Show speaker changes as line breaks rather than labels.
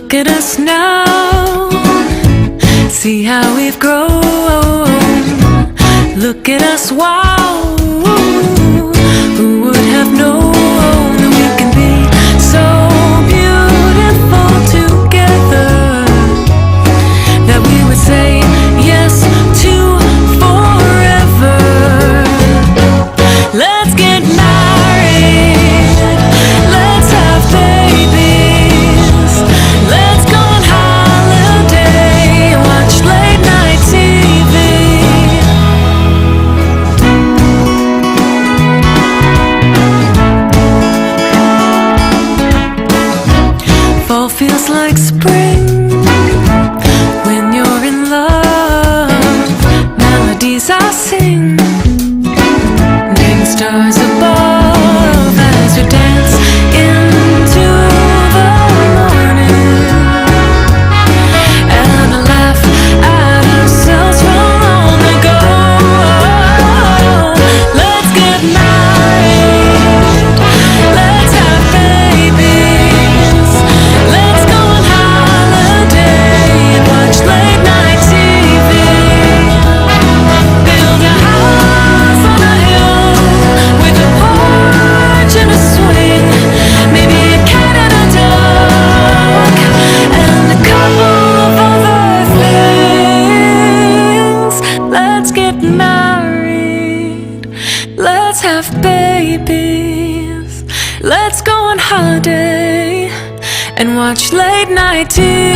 Look at us now, see how we've grown. Look at us, wow. Who would have known that we can be so beautiful together, that we would say yes to forever. Let's get married, let's have babies, let's go on holiday, watch late night TV. Fall feels like spring when you're in love. Melodies I sing, name stars above as we dance into the morning, and I laugh at ourselves from long ago. Let's get married, let's have babies, let's go on holiday and watch late night TV. Build a house on a hill with a porch and a swing, maybe a cat and a dog, and a couple of other things. Let's get married, let's have babies, let's go on holiday and watch late night TV.